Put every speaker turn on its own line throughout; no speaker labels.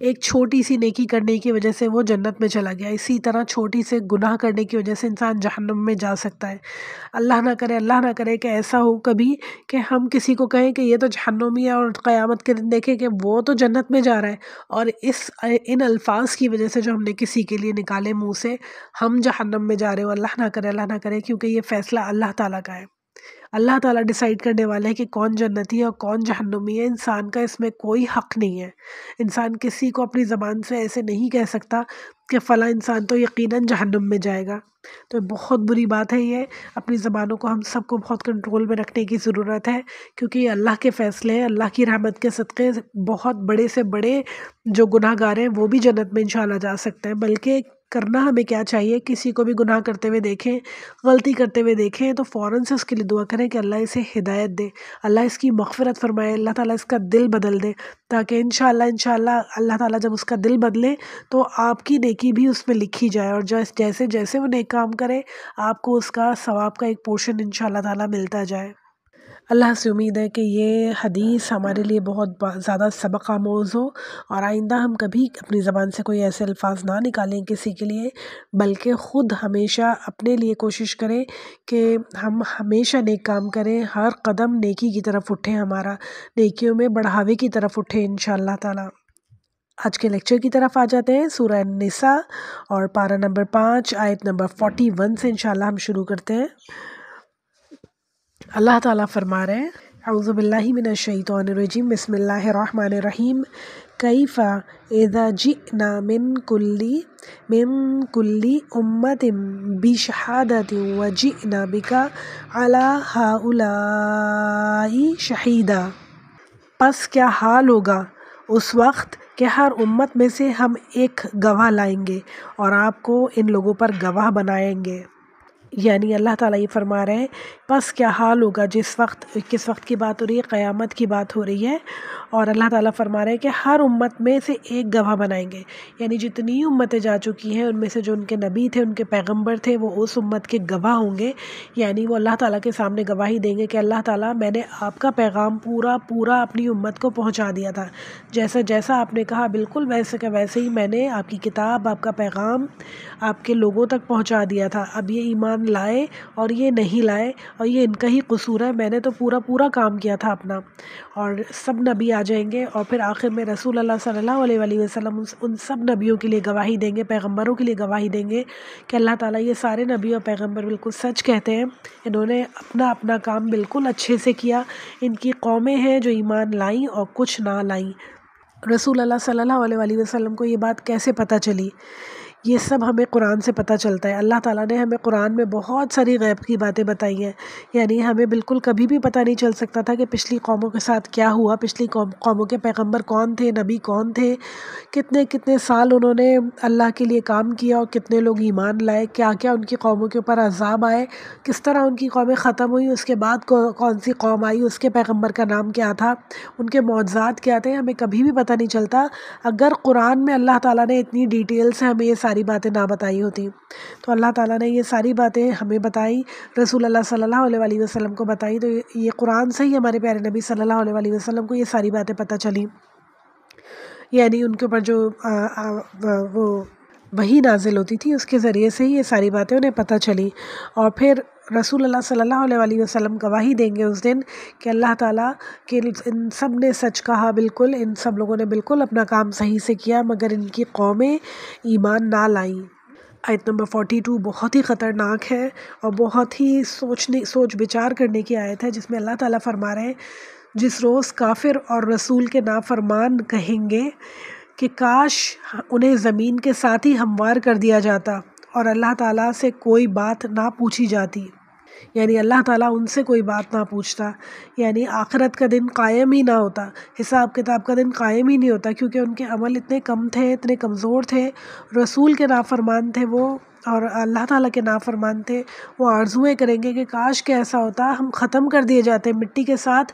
ایک چھوٹی سی نیکی کرنے کی وجہ سے وہ جنت میں چلا گیا، اسی طرح چھوٹی سے گناہ کرنے کی وجہ سے انسان جہنم میں جا سکتا ہے۔ اللہ نہ کرے کہ ایسا ہو کبھی کہ ہم کسی کو کہیں کہ یہ تو جہنمی ہے، اور قیامت کے دن دیکھیں کہ وہ تو جنت میں جا رہا ہے، اور ان الفاظ کی وجہ سے جو ہم نے کسی کے لیے نکالے منہ سے، ہم جہنم میں جا رہے ہو۔ اللہ نہ کرے، کیونکہ یہ فیصلہ اللہ تعالیٰ کا ہے۔ اللہ تعالیٰ ڈیسائیڈ کرنے والے ہیں کہ کون جنتی ہے اور کون جہنمی ہے، انسان کا اس میں کوئی حق نہیں ہے۔ انسان کسی کو اپنی زبان سے ایسے نہیں کہہ سکتا کہ فلاں انسان تو یقیناً جہنم میں جائے گا۔ تو بہت بری بات ہے یہ، اپنی زبانوں کو ہم سب کو بہت کنٹرول میں رکھنے کی ضرورت ہے، کیونکہ یہ اللہ کے فیصلے ہیں۔ اللہ کی رحمت کے صدقے بہت بڑے سے بڑے جو گناہ گار ہیں وہ بھی جنت میں انشاءاللہ جا سکتے ہیں۔ بلکہ کرنا ہمیں کیا چاہیے، کسی کو بھی گناہ کرتے ہوئے دیکھیں، غلطی کرتے ہوئے دیکھیں، تو فوراً سے اس کے لیے دعا کریں کہ اللہ اسے ہدایت دے، اللہ اس کی مغفرت فرمائے، اللہ تعالیٰ اس کا دل بدل دے، تاکہ انشاءاللہ اللہ تعالیٰ جب اس کا دل بدلے تو آپ کی نیکی بھی اس میں لکھی جائے، اور جیسے جیسے وہ نیک کام کرے آپ کو اس کا ثواب کا ایک پورشن انشاءاللہ تعالیٰ ملتا جائے۔ اللہ سے امید ہے کہ یہ حدیث ہمارے لیے بہت زیادہ سبق آموز ہو، اور آئندہ ہم کبھی اپنی زبان سے کوئی ایسے الفاظ نہ نکالیں کسی کے لیے، بلکہ خود ہمیشہ اپنے لیے کوشش کریں کہ ہم ہمیشہ نیک کام کریں، ہر قدم نیکی کی طرف اٹھیں، ہمارا نیکیوں میں بڑھاوے کی طرف اٹھیں انشاءاللہ تعالیٰ۔ آج کے لیکچر کی طرف آ جاتے ہیں، سورہ النساء اور پارہ نمبر 5 آیت نمبر 41 سے انشاءاللہ ہم شروع کرتے ہیں۔ اللہ تعالیٰ فرما رہے ہیں، اعوذ باللہ من الشیطان الرجیم، بسم اللہ الرحمن الرحیم، کیف اذا جئنا من کل امت بشہادۃ وجئنا بک علی ہؤلاء شہیدا، پس کیا حال ہوگا اس وقت کہ ہر امت میں سے ہم ایک گواہ لائیں گے اور آپ کو ان لوگوں پر گواہ بنائیں گے۔ یعنی اللہ تعالیٰ یہ فرما رہے ہیں پس کیا حال ہوگا، کس وقت کی بات ہو رہی ہے، قیامت کی بات ہو رہی ہے، اور اللہ تعالیٰ فرما رہے ہیں کہ ہر امت میں سے ایک گواہ بنائیں گے، یعنی جتنی امتیں جا چکی ہیں ان میں سے جو ان کے نبی تھے، ان کے پیغمبر تھے، وہ اس امت کے گواہ ہوں گے، یعنی وہ اللہ تعالیٰ کے سامنے گواہی دیں گے کہ اللہ تعالیٰ میں نے آپ کا پیغام پورا اپنی امت کو پہنچا دیا تھا، جیسا آپ نے کہا بالکل ویسے کا ویسے ہی میں نے آپ کی کتاب، آپ کا پیغام آپ کے لوگوں تک پہنچا دیا تھا، اب یہ ایمان لائے اور یہ نہیں لائے اور یہ ان کا ہی قصور ہے، میں نے تو پورا کام کیا تھا اپنا۔ اور سب نبی آ جائیں گے، اور پھر آخر میں رسول اللہ صلی اللہ علیہ وآلہ وسلم ان سب نبیوں کے لیے گواہی دیں گے، پیغمبروں کے لیے گواہی دیں گے کہ اللہ تعالیٰ یہ سارے نبی اور پیغمبر بالکل سچ کہتے ہیں، انہوں نے اپنا کام بالکل اچھے سے کیا، ان کی قومیں ہیں جو ایمان لائیں اور کچھ نہ لائیں۔ رسول اللہ صلی اللہ علیہ وآلہ وسلم کو یہ بات کیسے پتہ چلی؟ یہ سب ہمیں قرآن سے پتہ چلتا ہے۔ اللہ تعالیٰ نے ہمیں قرآن میں بہت ساری غیب کی باتیں بتائی ہیں، یعنی ہمیں بالکل کبھی بھی پتہ نہیں چل سکتا تھا کہ پچھلی قوموں کے ساتھ کیا ہوا، پچھلی قوموں کے پیغمبر کون تھے، نبی کون تھے، کتنے سال انہوں نے اللہ کے لیے کام کیا اور کتنے لوگ ایمان لائے، کیا ان کی قوموں کے اوپر عذاب آئے، کس طرح ان کی قومیں ختم ہوئی، اس کے بعد کون سی قوم آئی، اس کے پیغمبر کا نام کیا تھا، ان کے معجزات کیا تھے، ہمیں کبھی بھی پتہ نہیں چلتا اگر قرآن میں اللہ تعالیٰ نے اتنی ڈیٹیل سے ہمیں یہ ساری باتیں نہ بتائی ہوتی۔ تو اللہ تعالیٰ نے یہ ساری باتیں ہمیں بتائی، رسول اللہ صلی اللہ علیہ وآلہ وسلم کو بتائی، تو یہ قرآن سے ہی ہمارے پیارے نبی صلی اللہ علیہ وآلہ وسلم کو یہ ساری باتیں پتہ چلی، یعنی ان کے اوپر جو وہ وحی نازل ہوتی تھی اس کے ذریعے سے ہی یہ ساری باتیں انہیں پتہ چلی۔ اور پھر رسول اللہ صلی اللہ علیہ وآلہ وسلم گواہی دیں گے اس دن کہ اللہ تعالیٰ کہ ان سب نے سچ کہا، بالکل ان سب لوگوں نے بالکل اپنا کام صحیح سے کیا، مگر ان کی قومیں ایمان نہ لائیں۔ آیت نمبر 42 بہت ہی خطرناک ہے اور بہت ہی سوچ بچار کرنے کی آیت ہے، جس میں اللہ تعالیٰ فرما رہے ہیں جس روز کافر اور رسول کے نافرمان کہیں گے کہ کاش انہیں زمین کے ساتھ ہی ہموار کر دیا جاتا اور اللہ تعالیٰ سے کوئی بات نہ پوچھی جاتی، یعنی اللہ تعالیٰ ان سے کوئی بات نہ پوچھتا، یعنی آخرت کا دن قائم ہی نہ ہوتا، حساب کتاب کا دن قائم ہی نہیں ہوتا، کیونکہ ان کے عمل اتنے کم تھے، اتنے کمزور تھے، رسول کے نافرمان تھے وہ اور اللہ تعالیٰ کے نافرمان تھے۔ وہ آرزویں کریں گے کہ کاش کہ ایسا ہوتا، ہم ختم کر دیے جاتے، مٹی کے ساتھ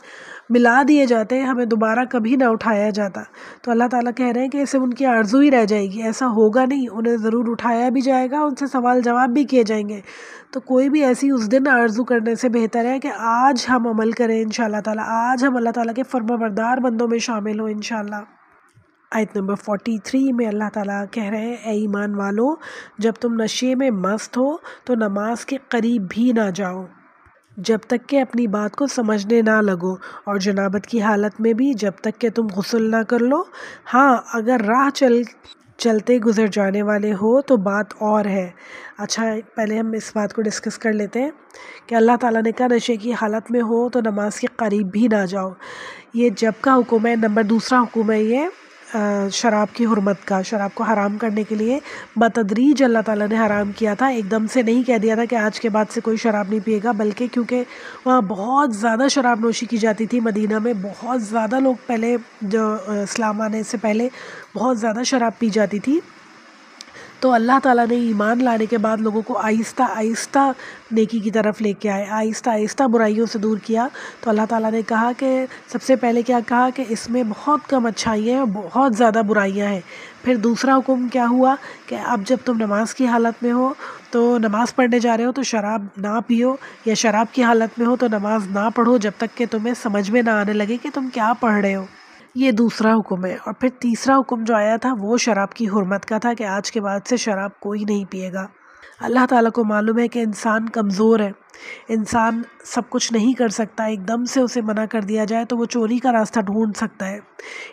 ملا دیے جاتے، ہمیں دوبارہ کبھی نہ اٹھایا جاتا۔ تو اللہ تعالیٰ کہہ رہے ہیں کہ اسے ان کی آرزو ہی رہ جائے گی، ایسا ہوگا نہیں، انہیں ضرور اٹھایا بھی جائے گا، ان سے سوال جواب بھی کیے جائیں گے۔ تو کوئی بھی ایسی اس دن آرزو کرنے سے بہتر ہے کہ آج ہم عمل کریں انشاءاللہ تعالیٰ، آج ہم اللہ تعالیٰ کے فرما بردار بندوں میں شامل ہوں انشاءاللہ۔ آیت نمبر 43 میں اللہ تعالیٰ کہہ رہے ہیں اے ایمان والو جب تم نشے میں مست ہو تو نماز کے قریب بھی نہ جاؤ جب تک کہ اپنی بات کو سمجھنے نہ لگو، اور جنابت کی حالت میں بھی جب تک کہ تم غسل نہ کر لو۔ ہاں اگر راہ چلتے گزر جانے والے ہو تو بات اور ہے۔ اچھا پہلے ہم اس بات کو ڈسکس کر لیتے ہیں کہ اللہ تعالیٰ نے کہا نشے کی حالت میں ہو تو نماز کے قریب بھی نہ جاؤ، یہ جب کا حکم ہے۔ دوسرا حکم ہے یہ شراب کی حرمت کا، شراب کو حرام کرنے کے لیے بتدریج اللہ تعالیٰ نے حرام کیا تھا، ایک دم سے نہیں کہہ دیا تھا کہ آج کے بعد سے کوئی شراب نہیں پیے گا، بلکہ کیونکہ وہاں بہت زیادہ شراب نوشی کی جاتی تھی، مدینہ میں بہت زیادہ لوگ پہلے جو اسلام آنے سے پہلے بہت زیادہ شراب پی جاتی تھی، تو اللہ تعالیٰ نے ایمان لانے کے بعد لوگوں کو آہستہ آہستہ نیکی کی طرف لے کے آئے، آہستہ آہستہ برائیوں سے دور کیا۔ تو اللہ تعالیٰ نے کہا کہ سب سے پہلے کیا کہا کہ اس میں بہت کم اچھائیاں ہیں، بہت زیادہ برائیاں ہیں۔ پھر دوسرا حکم کیا ہوا کہ اب جب تم نماز کی حالت میں ہو تو نماز پڑھنے جا رہے ہو تو شراب نہ پیو، یا شراب کی حالت میں ہو تو نماز نہ پڑھو جب تک کہ تمہیں سمجھ میں نہ آنے لگے کہ تم کیا پڑھ رہے ہو۔ یہ دوسرا حکم ہے۔ اور پھر تیسرا حکم جو آیا تھا وہ شراب کی حرمت کا تھا کہ آج کے بعد سے شراب کوئی نہیں پیے گا۔ اللہ تعالیٰ کو معلوم ہے کہ انسان کمزور ہے، انسان سب کچھ نہیں کر سکتا، ایک دم سے اسے منع کر دیا جائے تو وہ چوری کا راستہ ڈھونڈ سکتا ہے،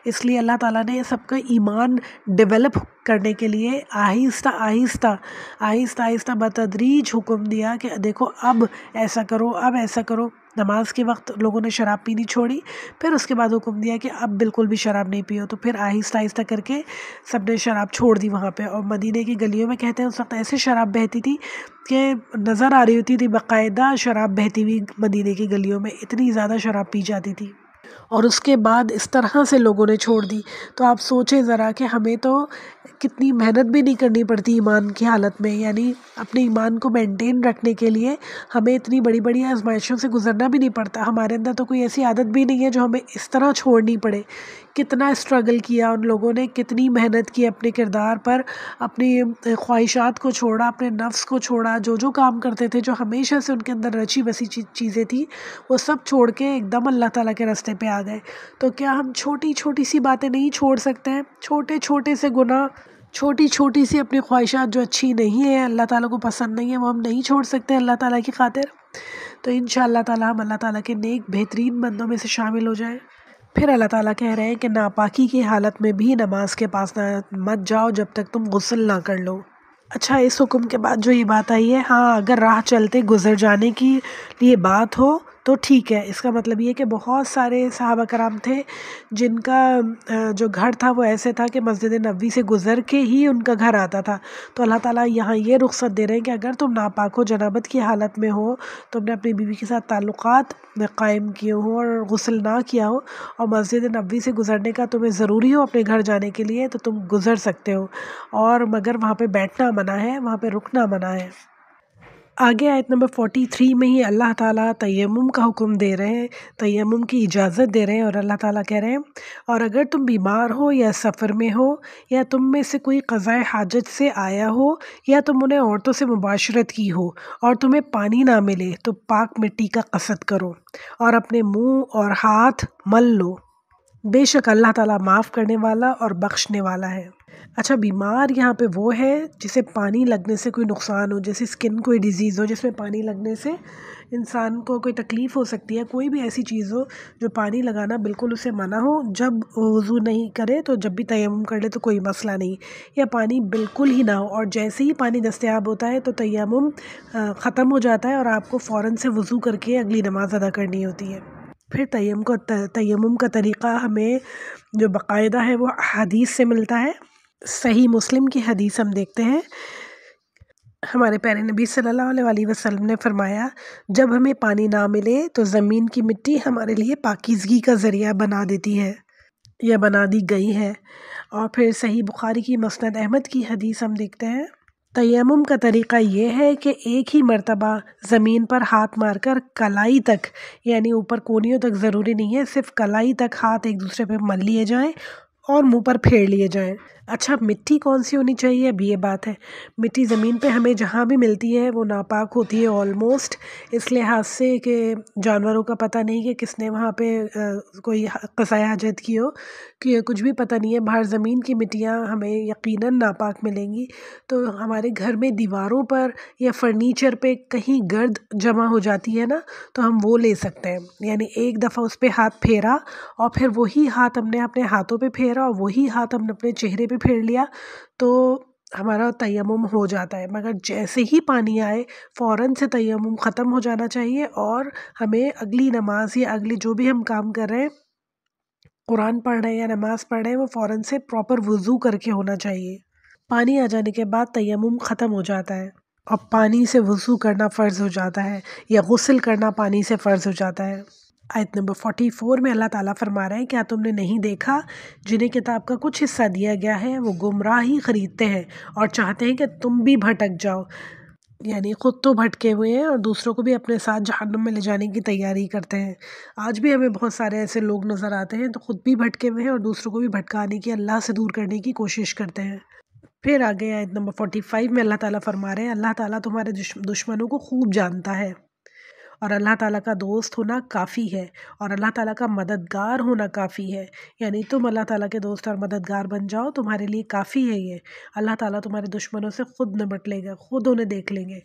اس لیے اللہ تعالیٰ نے سب کا ایمان ڈیولپ کرنے کے لیے آہستہ آہستہ آہستہ آہستہ بتدریج حکم دیا کہ دیکھو اب ایسا کرو، اب ایسا کرو۔ نماز کے وقت لوگوں نے شراب پینی چھوڑی، پھر اس کے بعد حکم دیا کہ اب بالکل بھی شراب نہیں پیو، تو پھر آہستہ آہستہ کر کے سب نے شراب چھوڑ دی وہاں پہ۔ اور مدینہ کی گلیوں میں کہتے ہیں اس وقت ایسے شراب بہتی تھی کہ نظر آ رہی ہوتی تھی باقاعدہ شراب بہتی ہوئی مدینہ کی گلیوں میں، اتنی زیادہ شراب پی جاتی تھی، اور اس کے بعد اس طرح سے لوگوں نے چھوڑ دی۔ تو آپ سوچیں ذرا کہ ہمیں تو کتنی محنت بھی نہیں کرنی پڑتی ایمان کی حالت میں، یعنی اپنے ایمان کو مینٹین رکھنے کے لیے ہمیں اتنی بڑی بڑی آزمائشوں سے گزرنا بھی نہیں پڑتا، ہمارے اندر تو کوئی ایسی عادت بھی نہیں ہے جو ہمیں اس طرح چھوڑنی پڑے۔ کتنا اسٹرگل کیا ان لوگوں نے، کتنی محنت کی اپنے کردار پر، اپنی خواہشات کو چھوڑا، اپنے نفس کو چھوڑا، جو جو کام کرتے تھے جو ہمیشہ سے ان کے اندر رچی بسی چیزیں تھیں وہ سب چھوڑ کے ایک دم اللہ تعالیٰ کے راستے پہ آ گئے۔ تو کیا ہم چھوٹی چھوٹی سی باتیں نہیں چھوڑ سکتے ہیں؟ چھوٹے چھوٹے سے گناہ، چھوٹی چھوٹی سی اپنی خواہشات جو اچھی نہیں ہیں، اللہ تعالیٰ کو پسند نہیں ہے، وہ ہم نہیں چھوڑ سکتے اللہ تعالیٰ کی خاطر؟ تو انشاءاللہ تعالیٰ ہم اللہ تعالیٰ کے نیک بہترین بندوں میں سے شامل ہو جائیں۔ پھر اللہ تعالیٰ کہہ رہے ہیں کہ ناپاکی کی حالت میں بھی نماز کے پاس مت جاؤ جب تک تم غسل نہ کر لو۔ اچھا اس حکم کے بعد جو یہ بات آئی ہے، ہاں اگر راہ چلتے گزر جانے کی لیے بات ہو تو ٹھیک ہے، اس کا مطلب یہ کہ بہت سارے صحابہ کرام تھے جن کا جو گھر تھا وہ ایسے تھا کہ مسجد نبوی سے گزر کے ہی ان کا گھر آتا تھا، تو اللہ تعالیٰ یہاں یہ رخصت دے رہے ہیں کہ اگر تم ناپاک ہو، جنابت کی حالت میں ہو، تم نے اپنی بیوی کے ساتھ تعلقات قائم کیے ہوں اور غسل نہ کیا ہو، اور مسجد نبوی سے گزرنے کا تمہیں ضروری ہو اپنے گھر جانے کے لیے، تو تم گزر سکتے ہو، اور مگر وہاں پہ بیٹھنا منع ہے، وہاں پہ رکنا منع ہے۔ آگے آیت نمبر 43 میں ہی اللہ تعالیٰ تیمم کا حکم دے رہے ہیں، تیمم کی اجازت دے رہے ہیں، اور اللہ تعالیٰ کہہ رہے ہیں اور اگر تم بیمار ہو یا سفر میں ہو، یا تم میں سے کوئی قضائے حاجت سے آیا ہو، یا تم نے عورتوں سے مباشرت کی ہو اور تمہیں پانی نہ ملے، تو پاک مٹی کا قصد کرو اور اپنے منہ اور ہاتھ مل لو، بے شک اللہ تعالیٰ معاف کرنے والا اور بخشنے والا ہے۔ اچھا بیمار یہاں پہ وہ ہے جسے پانی لگنے سے کوئی نقصان ہو، جیسے اسکن کوئی ڈیزیز ہو جس میں پانی لگنے سے انسان کو کوئی تکلیف ہو سکتی ہے، کوئی بھی ایسی چیز ہو جو پانی لگانا بالکل اسے منع ہو، جب وضو نہیں کرے تو جب بھی تیمم کر لے تو کوئی مسئلہ نہیں، یا پانی بالکل ہی نہ ہو، اور جیسے ہی پانی دستیاب ہوتا ہے تو تیمم ختم ہو جاتا ہے اور آپ کو فوراً سے وضو کر کے اگلی نماز ادا کرنی ہوتی ہے۔ پھر تیمم کا طریقہ ہمیں جو باقاعدہ ہے وہ حدیث سے ملتا ہے۔ صحیح مسلم کی حدیث ہم دیکھتے ہیں، ہمارے پیارے نبی صلی اللہ علیہ وسلم نے فرمایا جب ہمیں پانی نہ ملے تو زمین کی مٹی ہمارے لیے پاکیزگی کا ذریعہ بنا دیتی ہے یا بنا دی گئی ہے۔ اور پھر صحیح بخاری کی مسند احمد کی حدیث ہم دیکھتے ہیں، تیمم کا طریقہ یہ ہے کہ ایک ہی مرتبہ زمین پر ہاتھ مار کر کلائی تک، یعنی اوپر کونیوں تک ضروری نہیں ہے، صرف کلائی تک ہاتھ ایک دوسرے پہ مل لیے جائیں اور منہ پر پھیر لیے جائیں۔ اچھا مٹی کون سی ہونی چاہیے، اب یہ بات ہے، مٹی زمین پہ ہمیں جہاں بھی ملتی ہے وہ ناپاک ہوتی ہے آلموسٹ، اس لحاظ سے کہ جانوروں کا پتہ نہیں کہ کس نے وہاں پہ کوئی قضائے حاجت کی ہو، کہ کچھ بھی پتہ نہیں ہے، باہر زمین کی مٹیاں ہمیں یقیناً ناپاک ملیں گی۔ تو ہمارے گھر میں دیواروں پر یا فرنیچر پہ کہیں گرد جمع ہو جاتی ہے نا، تو ہم وہ لے سکتے ہیں، یعنی ایک دفعہ اس پہ ہاتھ پھیرا اور پھر وہی ہاتھ ہم نے اپنے ہاتھوں پہ پھیرا اور وہی ہاتھ ہم نے اپنے چہرے پہ پھیر لیا تو ہمارا تیمم ہو جاتا ہے۔ مگر جیسے ہی پانی آئے فوراً سے تیمم ختم ہو جانا چاہیے، اور ہمیں اگلی نماز یا اگلی جو بھی ہم کام کر رہے ہیں، قرآن پڑھ رہے ہیں یا نماز پڑھ رہے ہیں، وہ فوراً سے پراپر وضو کر کے ہونا چاہیے۔ پانی آ جانے کے بعد تیمم ختم ہو جاتا ہے اور پانی سے وضو کرنا فرض ہو جاتا ہے، یا غسل کرنا پانی سے فرض ہو جاتا ہے۔ آیت نمبر 44 میں اللہ تعالیٰ فرما رہے ہیں، کیا تم نے نہیں دیکھا جنہیں کتاب کا کچھ حصہ دیا گیا ہے وہ گمراہی خریدتے ہیں اور چاہتے ہیں کہ تم بھی بھٹک جاؤ، یعنی خود تو بھٹکے ہوئے ہیں اور دوسروں کو بھی اپنے ساتھ جہنم میں لے جانے کی تیاری کرتے ہیں۔ آج بھی ہمیں بہت سارے ایسے لوگ نظر آتے ہیں تو خود بھی بھٹکے ہوئے ہیں اور دوسروں کو بھی بھٹکانے کی، اللہ سے دور کرنے کی کوشش کرتے ہیں۔ پھر آگے آیت نمبر 45 میں اللہ تعالیٰ فرما رہے ہیں، اللہ تعالیٰ تمہارے دشمنوں کو خوب جانتا ہے، اور اللہ تعالیٰ کا دوست ہونا کافی ہے، اور اللہ تعالیٰ کا مددگار ہونا کافی ہے، یعنی تم اللہ تعالیٰ کے دوست اور مددگار بن جاؤ، تمہارے لیے کافی ہے یہ۔ اللہ تعالیٰ تمہارے دشمنوں سے خود نمٹ لے گا، خود انہیں دیکھ لیں گے۔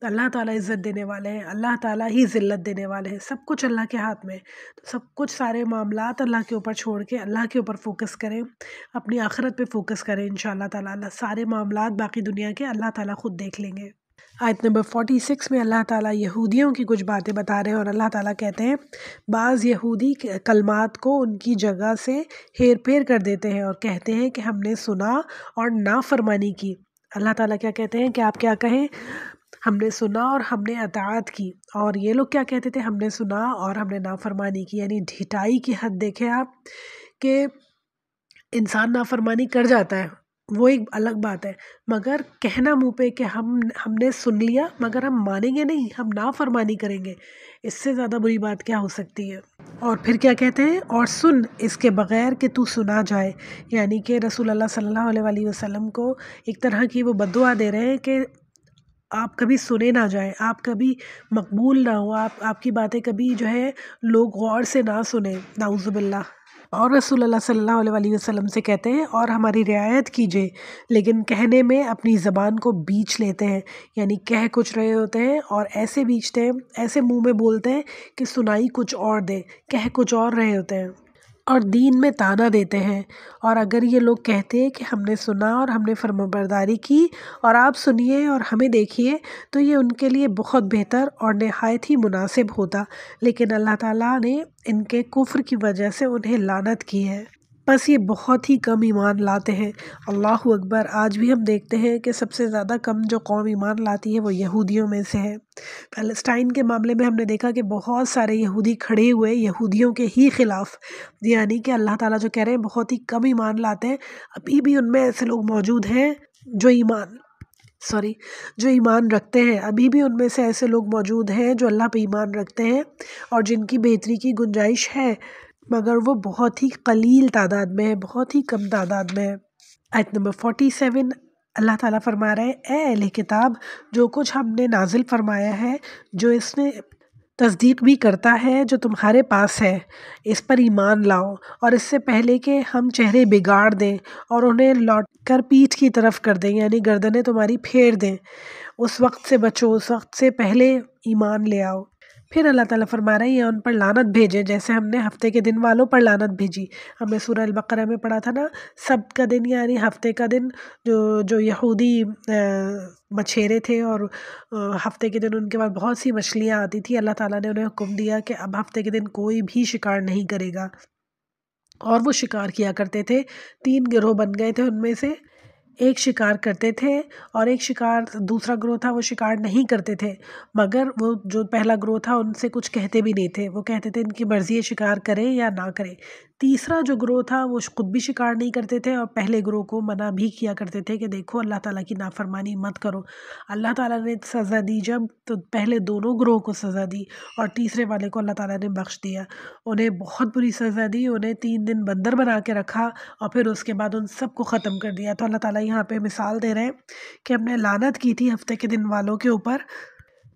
اللہ تعالیٰ عزت دینے والے ہیں، اللہ تعالیٰ ہی ذلت دینے والے ہیں، سب کچھ اللہ کے ہاتھ میں، تو سب کچھ سارے معاملات اللہ کے اوپر چھوڑ کے اللہ کے اوپر فوکس کریں، اپنی آخرت پہ فوکس کریں، انشاءاللہ تعالیٰ اللہ سارے معاملات باقی دنیا کے اللہ تعالیٰ خود دیکھ لیں گے۔ آیت نمبر 46 میں اللہ تعالیٰ یہودیوں کی کچھ باتیں بتا رہے ہیں، اور اللہ تعالیٰ کہتے ہیں بعض یہودی کلمات کو ان کی جگہ سے ہیر پھیر کر دیتے ہیں اور کہتے ہیں کہ ہم نے سنا اور نافرمانی کی۔ اللہ تعالیٰ کیا کہتے ہیں کہ آپ کیا کہیں، ہم نے سنا اور ہم نے اطاعت کی، اور یہ لوگ کیا کہتے تھے، ہم نے سنا اور ہم نے نافرمانی کی، یعنی ڈھٹائی کی حد دیکھیں آپ، کہ انسان نافرمانی کر جاتا ہے وہ ایک الگ بات ہے، مگر کہنا منہ پہ کہ ہم نے سن لیا مگر ہم مانیں گے نہیں، ہم نافرمانی کریں گے، اس سے زیادہ بری بات کیا ہو سکتی ہے۔ اور پھر کیا کہتے ہیں، اور سن اس کے بغیر کہ تو سنا جائے، یعنی کہ رسول اللہ صلی اللہ علیہ وآلہ وسلم کو ایک طرح کی وہ بددعا دے رہے ہیں کہ آپ کبھی سنے نہ جائیں، آپ کبھی مقبول نہ ہو، آپ کی باتیں کبھی جو ہے لوگ غور سے نہ سنیں، نعوذ باللہ۔ اور رسول اللہ صلی اللہ علیہ وآلہ وسلم سے کہتے ہیں اور ہماری رعایت کیجیے، لیکن کہنے میں اپنی زبان کو بیچ لیتے ہیں، یعنی کہہ کچھ رہے ہوتے ہیں اور ایسے بیچتے ہیں، ایسے منہ میں بولتے ہیں کہ سنائی کچھ اور دے، کہہ کچھ اور رہے ہوتے ہیں، اور دین میں تانا دیتے ہیں۔ اور اگر یہ لوگ کہتے کہ ہم نے سنا اور ہم نے فرمانبرداری کی اور آپ سنیے اور ہمیں دیکھیے، تو یہ ان کے لیے بہت بہتر اور نہایت ہی مناسب ہوتا، لیکن اللہ تعالیٰ نے ان کے کفر کی وجہ سے انہیں لعنت کی ہے، بس یہ بہت ہی کم ایمان لاتے ہیں۔ اللہ اکبر، آج بھی ہم دیکھتے ہیں کہ سب سے زیادہ کم جو قوم ایمان لاتی ہے وہ یہودیوں میں سے ہے۔ فلسطین کے معاملے میں ہم نے دیکھا کہ بہت سارے یہودی کھڑے ہوئے یہودیوں کے ہی خلاف، یعنی کہ اللہ تعالیٰ جو کہہ رہے ہیں بہت ہی کم ایمان لاتے ہیں، ابھی بھی ان میں ایسے لوگ موجود ہیں جو ایمان رکھتے ہیں، ابھی بھی ان میں سے ایسے لوگ موجود ہیں جو اللہ پہ ایمان رکھتے ہیں اور جن کی بہتری کی گنجائش ہے، مگر وہ بہت ہی قلیل تعداد میں ہے، بہت ہی کم تعداد میں ہے۔ آیت نمبر 47 اللہ تعالیٰ فرما رہے ہیں، اے اہل کتاب، جو کچھ ہم نے نازل فرمایا ہے، جو اس نے تصدیق بھی کرتا ہے جو تمہارے پاس ہے، اس پر ایمان لاؤ، اور اس سے پہلے کہ ہم چہرے بگاڑ دیں اور انہیں لوٹ کر پیٹھ کی طرف کر دیں، یعنی گردنیں تمہاری پھیر دیں، اس وقت سے بچو، اس وقت سے پہلے ایمان لے آؤ۔ پھر اللہ تعالیٰ فرما رہے ہیں یہ ان پر لعنت بھیجے جیسے ہم نے ہفتے کے دن والوں پر لعنت بھیجی۔ ہم نے سورہ البقرہ میں پڑھا تھا نا، سبت کا دن یعنی ہفتے کا دن، جو یہودی مچھیرے تھے اور ہفتے کے دن ان کے پاس بہت سی مچھلیاں آتی تھی، اللہ تعالیٰ نے انہیں حکم دیا کہ اب ہفتے کے دن کوئی بھی شکار نہیں کرے گا، اور وہ شکار کیا کرتے تھے۔ 3 گروہ بن گئے تھے، ان میں سے ایک شکار کرتے تھے اور دوسرا گروہ تھا وہ شکار نہیں کرتے تھے، مگر وہ جو پہلا گروہ تھا ان سے کچھ کہتے بھی نہیں تھے، وہ کہتے تھے ان کی مرضی ہے شکار کریں یا نہ کریں۔ تیسرا جو گروہ تھا وہ خود بھی شکار نہیں کرتے تھے اور پہلے گروہ کو منع بھی کیا کرتے تھے کہ دیکھو اللہ تعالیٰ کی نافرمانی مت کرو۔ اللہ تعالیٰ نے سزا دی جب تو پہلے دونوں گروہ کو سزا دی اور تیسرے والے کو اللہ تعالیٰ نے بخش دیا۔ انہیں بہت بری سزا دی، انہیں 3 دن بندر بنا کے رکھا اور پھر اس کے بعد ان سب کو ختم کر دیا۔ تو اللہ تعالیٰ یہاں پہ مثال دے رہے ہیں کہ ہم نے لعنت کی تھی ہفتے کے دن والوں کے اوپر،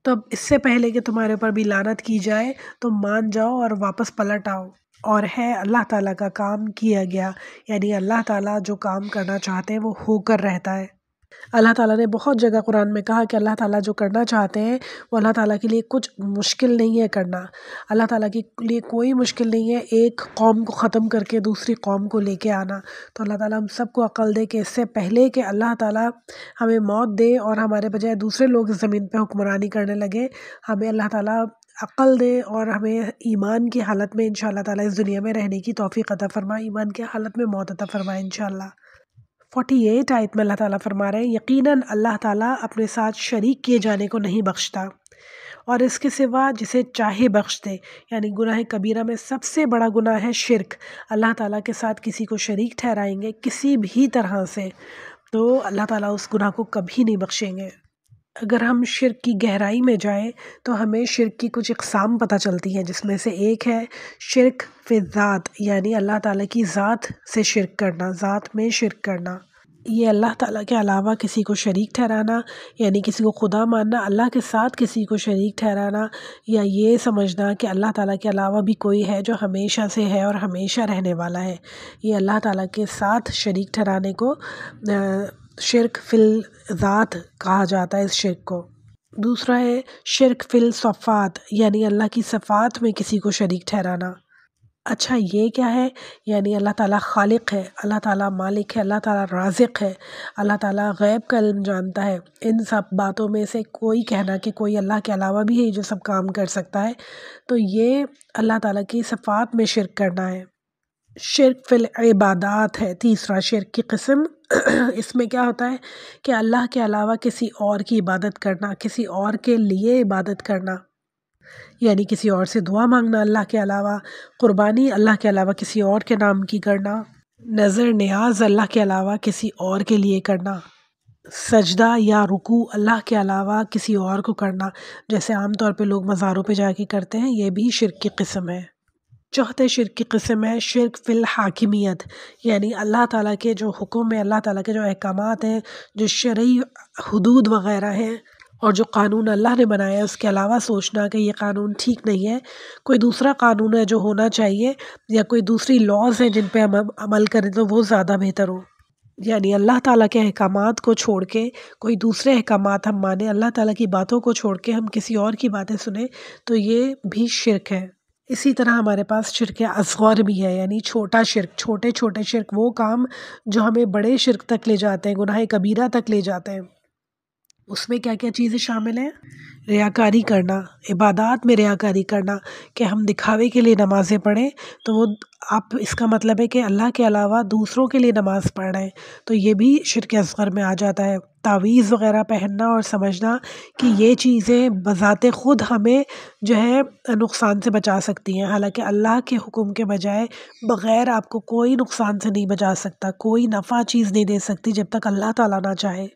تو اب اس سے پہلے کہ تمہارے اوپر بھی لعنت کی جائے تم مان جاؤ اور واپس پلٹ آؤ، اور ہے اللہ تعالیٰ کا کام کیا گیا، یعنی اللہ تعالیٰ جو کام کرنا چاہتے ہیں وہ ہو کر رہتا ہے۔ اللہ تعالیٰ نے بہت جگہ قرآن میں کہا کہ اللہ تعالیٰ جو کرنا چاہتے ہیں وہ اللہ تعالیٰ کے لیے کچھ مشکل نہیں ہے کرنا۔ اللہ تعالیٰ کے لیے کوئی مشکل نہیں ہے ایک قوم کو ختم کر کے دوسری قوم کو لے کے آنا۔ تو اللہ تعالیٰ ہم سب کو عقل دے کہ اس سے پہلے کہ اللہ تعالیٰ ہمیں موت دے اور ہمارے بجائے دوسرے لوگ اس زمین پہ حکمرانی کرنے لگے، ہمیں اللہ تعالیٰ عقل دے اور ہمیں ایمان کی حالت میں انشاءاللہ تعالیٰ اس دنیا میں رہنے کی توفیق عطا فرمائے، ایمان کی حالت میں موت عطا فرمائے انشاءاللہ۔ 48 آیت میں اللہ تعالیٰ فرما رہے ہیں یقیناً اللہ تعالیٰ اپنے ساتھ شریک کیے جانے کو نہیں بخشتا اور اس کے سوا جسے چاہے بخش دے، یعنی گناہ کبیرہ میں سب سے بڑا گناہ ہے شرک۔ اللہ تعالیٰ کے ساتھ کسی کو شریک ٹھہرائیں گے کسی بھی طرح سے تو اللہ تعالیٰ اس گناہ کو کبھی نہیں بخشیں گے۔ اگر ہم شرک کی گہرائی میں جائیں تو ہمیں شرک کی کچھ اقسام پتہ چلتی ہیں، جس میں سے ایک ہے شرک فی الذات، یعنی اللہ تعالیٰ کی ذات سے شرک کرنا، ذات میں شرک کرنا۔ یہ اللہ تعالیٰ کے علاوہ کسی کو شریک ٹھہرانا، یعنی کسی کو خدا ماننا، اللہ کے ساتھ کسی کو شریک ٹھہرانا، یا یہ سمجھنا کہ اللہ تعالیٰ کے علاوہ بھی کوئی ہے جو ہمیشہ سے ہے اور ہمیشہ رہنے والا ہے۔ یہ اللہ تعالیٰ کے ساتھ شریک ٹھہرانے کو شرک فی الذات کہا جاتا ہے اس شرک کو۔ دوسرا ہے شرک فی الصفات، یعنی اللہ کی صفات میں کسی کو شریک ٹھہرانا۔ اچھا یہ کیا ہے؟ یعنی اللہ تعالیٰ خالق ہے، اللہ تعالیٰ مالک ہے، اللہ تعالیٰ رازق ہے، اللہ تعالیٰ غیب کا علم جانتا ہے۔ ان سب باتوں میں سے کوئی کہنا کہ کوئی اللہ کے علاوہ بھی ہے جو سب کام کر سکتا ہے، تو یہ اللہ تعالیٰ کی صفات میں شرک کرنا ہے۔ شرک فی العبادات ہے تیسرا شرک کی قسم۔ اس میں کیا ہوتا ہے کہ اللہ کے علاوہ کسی اور کی عبادت کرنا، کسی اور کے لیے عبادت کرنا، یعنی کسی اور سے دعا مانگنا اللہ کے علاوہ، قربانی اللہ کے علاوہ کسی اور کے نام کی کرنا، نظر نیاز اللہ کے علاوہ کسی اور کے لیے کرنا، سجدہ یا رکوع اللہ کے علاوہ کسی اور کو کرنا، جیسے عام طور پہ لوگ مزاروں پہ جا کے کرتے ہیں، یہ بھی شرک کی قسم ہے۔ چوتھے شرک کی قسم ہے شرک فی الحاکمیت، یعنی اللہ تعالیٰ کے جو حکم ہے، اللہ تعالیٰ کے جو احکامات ہیں، جو شرعی حدود وغیرہ ہیں اور جو قانون اللہ نے بنایا ہے، اس کے علاوہ سوچنا کہ یہ قانون ٹھیک نہیں ہے، کوئی دوسرا قانون ہے جو ہونا چاہیے، یا کوئی دوسری لاز ہیں جن پہ ہم عمل کریں تو وہ زیادہ بہتر ہو، یعنی اللہ تعالیٰ کے احکامات کو چھوڑ کے کوئی دوسرے احکامات ہم مانیں، اللہ تعالیٰ کی باتوں کو چھوڑ کے ہم کسی اور کی باتیں سنیں، تو یہ بھی شرک ہے۔ اسی طرح ہمارے پاس شرک اصغر بھی ہے، یعنی چھوٹا شرک، چھوٹے چھوٹے شرک، وہ کام جو ہمیں بڑے شرک تک لے جاتے ہیں، گناہ کبیرہ تک لے جاتے ہیں۔ اس میں کیا کیا چیزیں شامل ہیں؟ ریاکاری کرنا، عبادات میں ریاکاری کرنا، کہ ہم دکھاوے کے لیے نمازیں پڑھیں تو وہ آپ اس کا مطلب ہے کہ اللہ کے علاوہ دوسروں کے لیے نماز پڑھ رہے ہیں، تو یہ بھی شرک اصغر میں آ جاتا ہے۔ تعویذ وغیرہ پہننا اور سمجھنا کہ یہ چیزیں بذات خود ہمیں جو ہے نقصان سے بچا سکتی ہیں، حالانکہ اللہ کے حکم کے بجائے بغیر آپ کو کوئی نقصان سے نہیں بچا سکتا، کوئی نفع چیز نہیں دے سکتی جب تک اللہ تعالیٰ نہ چاہے۔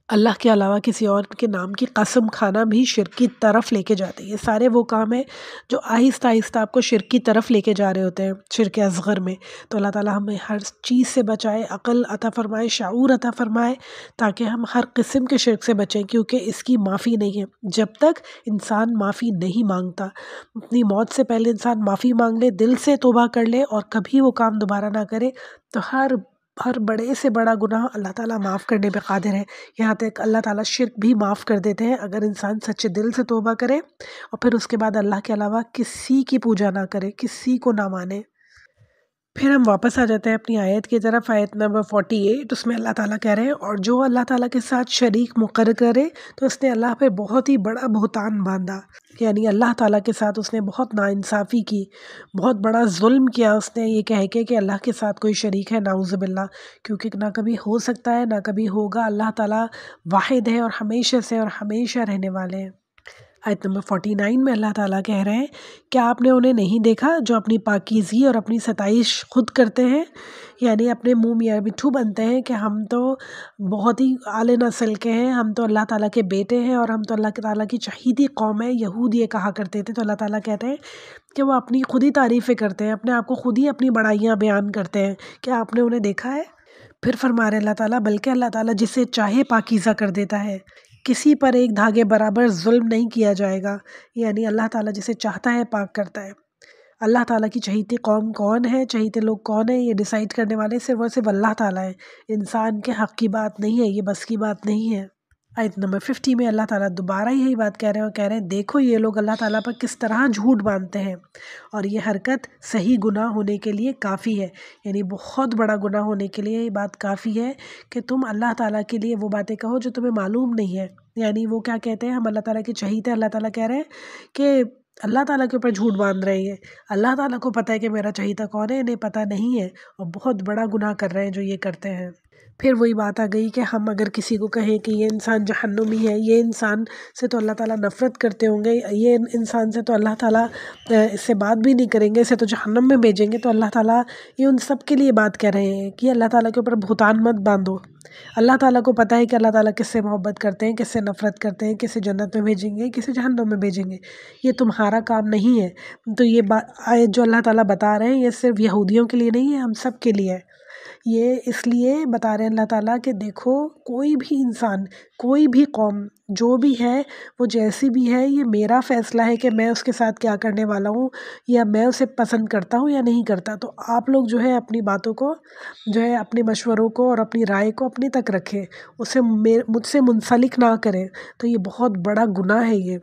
اللہ کے علاوہ کسی اور کے نام کی قسم کھانا بھی شرک کی طرف لے کے جاتے ہیں۔ یہ سارے وہ کام ہیں جو آہستہ آہستہ آپ کو شرک کی طرف لے کے جا رہے ہوتے ہیں، شرک اصغر میں۔ تو اللہ تعالیٰ ہمیں ہر چیز سے بچائے، عقل عطا فرمائے، شعور عطا فرمائے، تاکہ ہم ہر قسم کے شرک سے بچیں، کیونکہ اس کی معافی نہیں ہے جب تک انسان معافی نہیں مانگتا۔ اپنی موت سے پہلے انسان معافی مانگ لے، دل سے توبہ کر لے اور کبھی وہ کام دوبارہ نہ کرے، تو ہر بڑے سے بڑا گناہ اللہ تعالیٰ معاف کرنے پہ قادر ہے۔ یہاں تک اللہ تعالیٰ شرک بھی معاف کر دیتے ہیں اگر انسان سچے دل سے توبہ کرے اور پھر اس کے بعد اللہ کے علاوہ کسی کی پوجا نہ کرے، کسی کو نہ مانے۔ پھر ہم واپس آ جاتے ہیں اپنی آیت کی طرف، آیت نمبر 48۔ اس میں اللہ تعالیٰ کہہ رہے ہیں اور جو اللہ تعالیٰ کے ساتھ شریک مقرر کرے تو اس نے اللہ پہ بہت ہی بڑا بہتان باندھا، یعنی اللہ تعالیٰ کے ساتھ اس نے بہت ناانصافی کی، بہت بڑا ظلم کیا اس نے یہ کہہ کے کہ اللہ کے ساتھ کوئی شریک ہے، نعوذ باللہ، کیونکہ نہ کبھی ہو سکتا ہے نہ کبھی ہوگا۔ اللہ تعالیٰ واحد ہے اور ہمیشہ سے اور ہمیشہ رہنے والے ہیں۔ آیت نمبر 49 میں اللہ تعالیٰ کہہ رہے ہیں کیا آپ نے انہیں نہیں دیکھا جو اپنی پاکیزگی اور اپنی ستائش خود کرتے ہیں، یعنی اپنے منہ میاں مٹھو بنتے ہیں کہ ہم تو بہت ہی اعلی نسل کے ہیں، ہم تو اللہ تعالیٰ کے بیٹے ہیں اور ہم تو اللہ تعالیٰ کی چہیتی قوم ہے، یہود یہ کہا کرتے تھے۔ تو اللہ تعالیٰ کہتے ہیں کہ وہ اپنی خود ہی تعریفیں کرتے ہیں، اپنے آپ کو خود ہی اپنی بڑائیاں بیان کرتے ہیں، کیا آپ نے انہیں دیکھا ہے؟ پھر فرما رہے اللہ تعالیٰ بلکہ اللہ تعالیٰ جسے چاہے پاکیزہ کر دیتا ہے، کسی پر ایک دھاگے برابر ظلم نہیں کیا جائے گا، یعنی اللہ تعالیٰ جسے چاہتا ہے پاک کرتا ہے۔ اللہ تعالیٰ کی چہیتی قوم کون ہے، چہیتے لوگ کون ہیں، یہ ڈیسائیڈ کرنے والے صرف اور صرف اللہ تعالیٰ ہے، انسان کے حق کی بات نہیں ہے، یہ بس کی بات نہیں ہے۔ آیت نمبر 50 میں اللہ تعالیٰ دوبارہ یہی بات کہہ رہے ہیں اور کہہ رہے ہیں دیکھو یہ لوگ اللہ تعالیٰ پر کس طرح جھوٹ باندھتے ہیں، اور یہ حرکت صحیح گناہ ہونے کے لیے کافی ہے، یعنی بہت بڑا گناہ ہونے کے لیے یہ بات کافی ہے کہ تم اللہ تعالیٰ کے لیے وہ باتیں کہو جو تمہیں معلوم نہیں ہے۔ یعنی وہ کیا کہتے ہیں، ہم اللہ تعالیٰ کے چہیتے، اللہ تعالیٰ کہہ رہے ہیں کہ اللہ تعالیٰ کے اوپر جھوٹ باندھ رہے ہیں، اللہ تعالیٰ کو پتہ ہے کہ میرا چہیتا کون ہے، انہیں پتہ نہیں ہے، اور بہت بڑا گناہ کر رہے ہیں جو یہ کرتے ہیں۔ پھر وہی بات آ گئی کہ ہم اگر کسی کو کہیں کہ یہ انسان جہنمی ہے، یہ انسان سے تو اللہ تعالیٰ نفرت کرتے ہوں گے، یہ انسان سے تو اللہ تعالیٰ اس سے بات بھی نہیں کریں گے، اسے تو جہنم میں بھیجیں گے، تو اللہ تعالیٰ یہ ان سب کے لیے بات کہہ رہے ہیں کہ اللہ تعالیٰ کے اوپر بہتان مت باندھو۔ اللہ تعالیٰ کو پتہ ہے کہ اللہ تعالیٰ کس سے محبت کرتے ہیں، کس سے نفرت کرتے ہیں، کسے جنت میں بھیجیں گے، کسے جہنم میں بھیجیں گے، یہ تمہارا کام نہیں ہے۔ تو یہ آیت جو اللہ تعالیٰ بتا رہے ہیں یہ صرف یہودیوں کے لیے نہیں ہے، ہم سب کے لیے ہے۔ یہ اس لیے بتا رہے ہیں اللہ تعالیٰ کہ دیکھو کوئی بھی انسان، کوئی بھی قوم جو بھی ہے، وہ جیسی بھی ہے، یہ میرا فیصلہ ہے کہ میں اس کے ساتھ کیا کرنے والا ہوں، یا میں اسے پسند کرتا ہوں یا نہیں کرتا۔ تو آپ لوگ جو ہے اپنی باتوں کو جو ہے، اپنے مشوروں کو اور اپنی رائے کو اپنے تک رکھیں، اسے مجھ سے منسلک نہ کریں۔ تو یہ بہت بڑا گناہ ہے یہ۔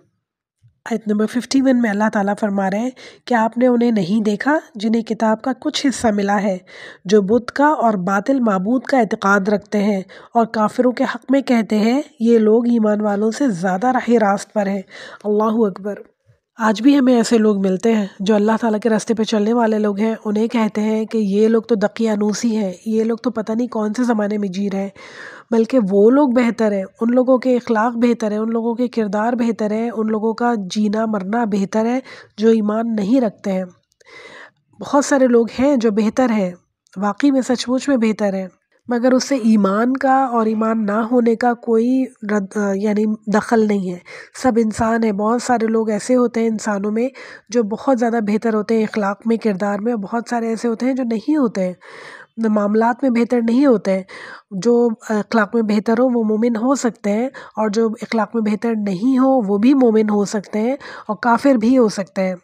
آیت نمبر 51 میں اللہ تعالیٰ فرما رہے ہیں کہ آپ نے انہیں نہیں دیکھا جنہیں کتاب کا کچھ حصہ ملا ہے، جو بت کا اور باطل معبود کا اعتقاد رکھتے ہیں اور کافروں کے حق میں کہتے ہیں یہ لوگ ایمان والوں سے زیادہ راہ راست پر ہیں۔ اللہ اکبر۔ آج بھی ہمیں ایسے لوگ ملتے ہیں جو اللہ تعالیٰ کے راستے پہ چلنے والے لوگ ہیں، انہیں کہتے ہیں کہ یہ لوگ تو دقیانوسی ہیں، یہ لوگ تو پتہ نہیں کون سے زمانے میں جی رہے ہیں، بلکہ وہ لوگ بہتر ہیں، ان لوگوں کے اخلاق بہتر ہیں، ان لوگوں کے کردار بہتر ہیں، ان لوگوں کا جینا مرنا بہتر ہے جو ایمان نہیں رکھتے ہیں۔ بہت سارے لوگ ہیں جو بہتر ہیں، واقعی میں سچ مچ میں بہتر ہیں، مگر اس سے ایمان کا اور ایمان نہ ہونے کا کوئی یعنی دخل نہیں ہے۔ سب انسان ہیں، بہت سارے لوگ ایسے ہوتے ہیں انسانوں میں جو بہت زیادہ بہتر ہوتے ہیں اخلاق میں، کردار میں، اور بہت سارے ایسے ہوتے ہیں جو نہیں ہوتے ہیں، معاملات میں بہتر نہیں ہوتے ہیں۔ جو اخلاق میں بہتر ہو وہ مومن ہو سکتے ہیں، اور جو اخلاق میں بہتر نہیں ہو وہ بھی مومن ہو سکتے ہیں اور کافر بھی ہو سکتے ہیں۔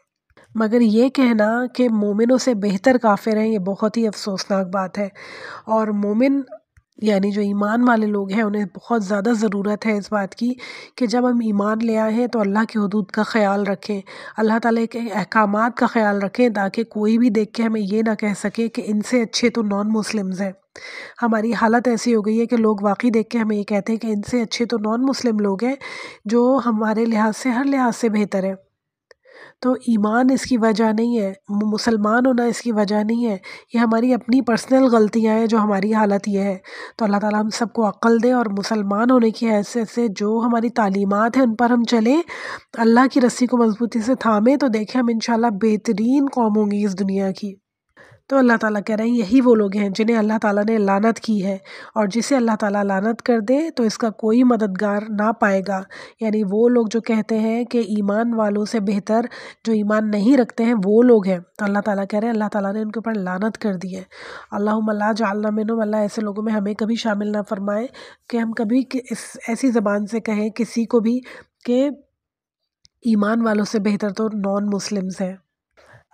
مگر یہ کہنا کہ مومنوں سے بہتر کافر ہیں، یہ بہت ہی افسوسناک بات ہے۔ اور مومن یعنی جو ایمان والے لوگ ہیں انہیں بہت زیادہ ضرورت ہے اس بات کی کہ جب ہم ایمان لے آئے ہیں تو اللہ کی حدود کا خیال رکھیں، اللہ تعالیٰ کے احکامات کا خیال رکھیں، تاکہ کوئی بھی دیکھ کے ہمیں یہ نہ کہہ سکے کہ ان سے اچھے تو نان مسلمز ہیں۔ ہماری حالت ایسی ہو گئی ہے کہ لوگ واقعی دیکھ کے ہمیں یہ کہتے ہیں کہ ان سے اچھے تو نان مسلم لوگ ہیں جو ہمارے لحاظ سے ہر لحاظ سے بہتر ہے۔ تو ایمان اس کی وجہ نہیں ہے، مسلمان ہونا اس کی وجہ نہیں ہے، یہ ہماری اپنی پرسنل غلطیاں ہیں جو ہماری حالت یہ ہے۔ تو اللہ تعالیٰ ہم سب کو عقل دے، اور مسلمان ہونے کی حیثیت سے جو ہماری تعلیمات ہیں ان پر ہم چلیں، اللہ کی رسی کو مضبوطی سے تھامیں، تو دیکھیں ہم انشاءاللہ بہترین قوم ہوں گی اس دنیا کی۔ تو اللہ تعالیٰ کہہ رہے ہیں یہی وہ لوگ ہیں جنہیں اللہ تعالیٰ نے لعنت کی ہے، اور جسے اللہ تعالیٰ لعنت کر دے تو اس کا کوئی مددگار نہ پائے گا۔ یعنی وہ لوگ جو کہتے ہیں کہ ایمان والوں سے بہتر جو ایمان نہیں رکھتے ہیں وہ لوگ ہیں، تو اللہ تعالیٰ کہہ رہے ہیں اللہ تعالیٰ نے ان کے اوپر لعنت کر دی ہے۔ اللہم لا جعلنا منہم، اللہ ایسے لوگوں میں ہمیں کبھی شامل نہ فرمائے کہ ہم کبھی ایسی زبان سے کہیں کسی کو بھی کہ ایمان والوں سے بہتر تو نان مسلمز ہیں۔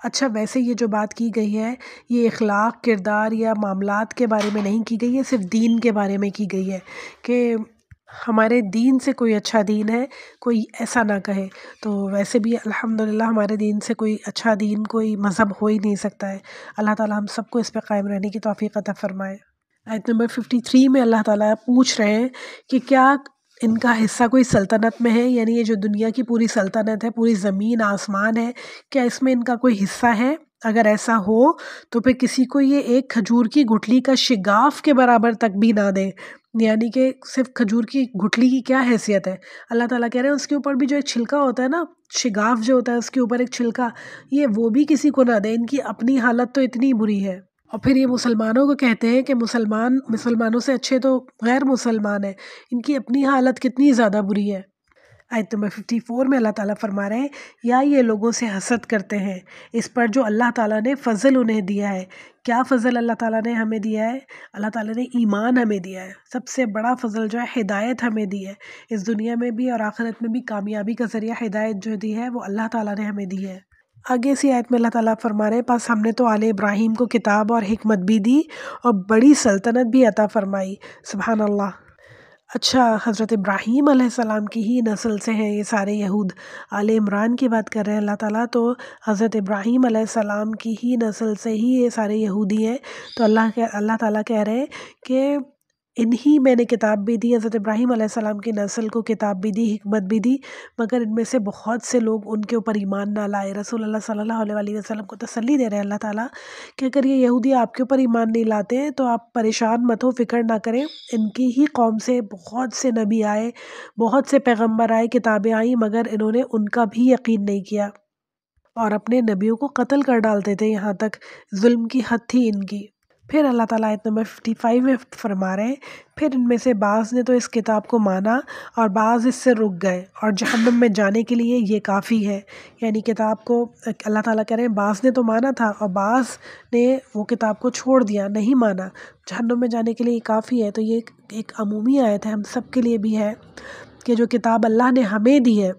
اچھا، ویسے یہ جو بات کی گئی ہے یہ اخلاق، کردار یا معاملات کے بارے میں نہیں کی گئی ہے، صرف دین کے بارے میں کی گئی ہے کہ ہمارے دین سے کوئی اچھا دین ہے کوئی ایسا نہ کہے۔ تو ویسے بھی الحمدللہ ہمارے دین سے کوئی اچھا دین، کوئی مذہب ہو ہی نہیں سکتا ہے۔ اللہ تعالیٰ ہم سب کو اس پہ قائم رہنے کی توفیق عطا فرمائے۔ آیت نمبر 53 میں اللہ تعالیٰ پوچھ رہے ہیں کہ کیا ان کا حصہ کوئی سلطنت میں ہے، یعنی یہ جو دنیا کی پوری سلطنت ہے، پوری زمین آسمان ہے، کیا اس میں ان کا کوئی حصہ ہے؟ اگر ایسا ہو تو پھر کسی کو یہ ایک کھجور کی گٹھلی کا شگاف کے برابر تک بھی نہ دیں، یعنی کہ صرف کھجور کی گٹھلی کی کیا حیثیت ہے، اللہ تعالیٰ کہہ رہے ہیں اس کے اوپر بھی جو ایک چھلکا ہوتا ہے نا، شگاف جو ہوتا ہے اس کے اوپر ایک چھلکا، یہ وہ بھی کسی کو نہ دے، ان کی اپنی حالت تو اتنی بری ہے۔ اور پھر یہ مسلمانوں کو کہتے ہیں کہ مسلمانوں سے اچھے تو غیر مسلمان ہیں، ان کی اپنی حالت کتنی زیادہ بری ہے۔ آیت نمبر 54 میں اللہ تعالیٰ فرما رہے ہیں، یا یہ لوگوں سے حسد کرتے ہیں اس پر جو اللہ تعالیٰ نے فضل انہیں دیا ہے۔ کیا فضل اللہ تعالیٰ نے ہمیں دیا ہے؟ اللہ تعالیٰ نے ایمان ہمیں دیا ہے، سب سے بڑا فضل جو ہے ہدایت ہمیں دی ہے، اس دنیا میں بھی اور آخرت میں بھی کامیابی کا ذریعہ ہدایت جو دی ہے وہ اللہ تعالیٰ نے ہمیں دی ہے۔ آگے سی آیت میں اللہ تعالیٰ فرما رہے ہیں، پس ہم نے تو آل ابراہیم کو کتاب اور حکمت بھی دی اور بڑی سلطنت بھی عطا فرمائی۔ سبحان اللہ۔ اچھا، حضرت ابراہیم علیہ السلام کی ہی نسل سے ہیں یہ سارے یہود، آل عمران کی بات کر رہے ہیں اللہ تعالیٰ، تو حضرت ابراہیم علیہ السلام کی ہی نسل سے ہی یہ سارے یہودی ہیں۔ تو اللہ تعالیٰ کہہ رہے ہیں کہ انہی میں نے کتاب بھی دی، حضرت ابراہیم علیہ السلام کی نسل کو کتاب بھی دی، حکمت بھی دی، مگر ان میں سے بہت سے لوگ ان کے اوپر ایمان نہ لائے۔ رسول اللہ صلی اللہ علیہ وسلم کو تسلی دے رہے ہیں اللہ تعالیٰ کہ اگر یہ یہودی آپ کے اوپر ایمان نہیں لاتے تو آپ پریشان مت ہو، فکر نہ کریں، ان کی ہی قوم سے بہت سے نبی آئے، بہت سے پیغمبر آئے، کتابیں آئیں، مگر انہوں نے ان کا بھی یقین نہیں کیا اور اپنے نبیوں کو قتل کر ڈالتے تھے، یہاں تک ظلم کی حد تھی ان کی۔ پھر اللہ تعالیٰ آیت نمبر 55 میں فرما رہے ہیں، پھر ان میں سے بعض نے تو اس کتاب کو مانا اور بعض اس سے رک گئے اور جہنم میں جانے کے لیے یہ کافی ہے۔ یعنی کتاب کو اللہ تعالیٰ کہہ رہے ہیں بعض نے تو مانا تھا اور بعض نے وہ کتاب کو چھوڑ دیا، نہیں مانا، جہنم میں جانے کے لیے یہ کافی ہے۔ تو یہ ایک عمومی آیت ہے، ہم سب کے لیے بھی ہے کہ جو کتاب اللہ نے ہمیں دی ہے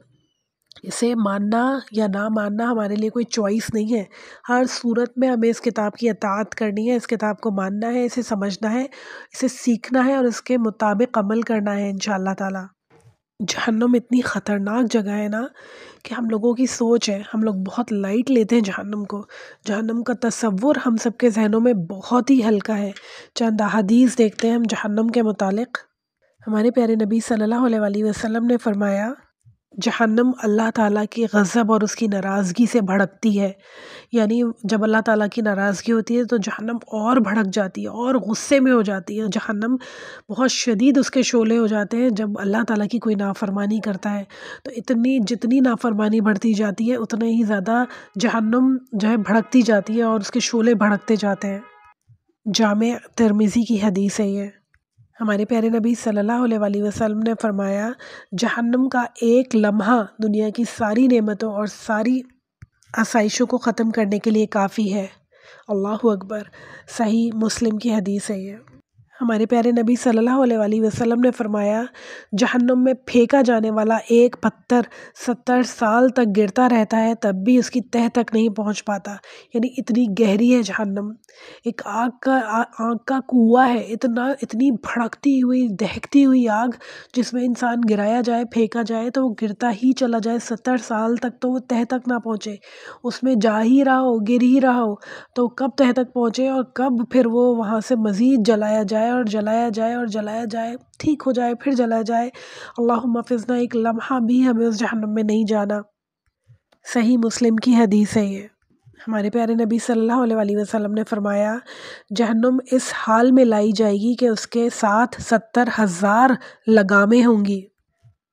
اسے ماننا یا نہ ماننا ہمارے لیے کوئی چوائس نہیں ہے، ہر صورت میں ہمیں اس کتاب کی اطاعت کرنی ہے، اس کتاب کو ماننا ہے، اسے سمجھنا ہے، اسے سیکھنا ہے اور اس کے مطابق عمل کرنا ہے انشاءاللہ تعالی۔ جہنم اتنی خطرناک جگہ ہے نا کہ ہم لوگوں کی سوچ ہے، ہم لوگ بہت لائٹ لیتے ہیں جہنم کو، جہنم کا تصور ہم سب کے ذہنوں میں بہت ہی ہلکا ہے۔ چند احادیث دیکھتے ہیں ہم جہنم کے متعلق۔ ہمارے پیارے نبی صلی اللہ علیہ وسلم نے فرمایا، جہنم اللہ تعالیٰ کی غضب اور اس کی ناراضگی سے بھڑکتی ہے، یعنی جب اللہ تعالیٰ کی ناراضگی ہوتی ہے تو جہنم اور بھڑک جاتی ہے اور غصے میں ہو جاتی ہے، جہنم بہت شدید اس کے شعلے ہو جاتے ہیں جب اللہ تعالیٰ کی کوئی نافرمانی کرتا ہے، تو جتنی نافرمانی بڑھتی جاتی ہے اتنا ہی زیادہ جہنم جو ہے بھڑکتی جاتی ہے اور اس کے شعلے بھڑکتے جاتے ہیں۔ جامع ترمذی کی حدیث ہے یہ۔ ہمارے پیارے نبی صلی اللہ علیہ وسلم نے فرمایا، جہنم کا ایک لمحہ دنیا کی ساری نعمتوں اور ساری آسائشوں کو ختم کرنے کے لیے کافی ہے۔ اللہ اکبر۔ صحیح مسلم کی حدیث ہے یہ۔ ہمارے پیارے نبی صلی اللہ علیہ وسلم نے فرمایا، جہنم میں پھینکا جانے والا ایک پتھر 70 سال تک گرتا رہتا ہے تب بھی اس کی تہہ تک نہیں پہنچ پاتا، یعنی اتنی گہری ہے جہنم، ایک آگ کا کنواں ہے، اتنی بھڑکتی ہوئی دہکتی ہوئی آگ جس میں انسان گرایا جائے، پھینکا جائے تو وہ گرتا ہی چلا جائے 70 سال تک تو وہ تہہ تک نہ پہنچے، اس میں جا ہی رہا ہو، گر ہی رہا ہو، تو کب تہہ تک پہنچے اور کب پھر وہ وہاں سے مزید جلایا جائے اور جلایا جائے اور جلایا جائے، ٹھیک ہو جائے پھر جلایا جائے۔ اللہم حفظنا، ایک لمحہ بھی ہمیں اس جہنم میں نہیں جانا۔ صحیح مسلم کی حدیث ہے یہ۔ ہمارے پیارے نبی صلی اللہ علیہ وسلم نے فرمایا، جہنم اس حال میں لائی جائے گی کہ اس کے ساتھ 70,000 لگامیں ہوں گی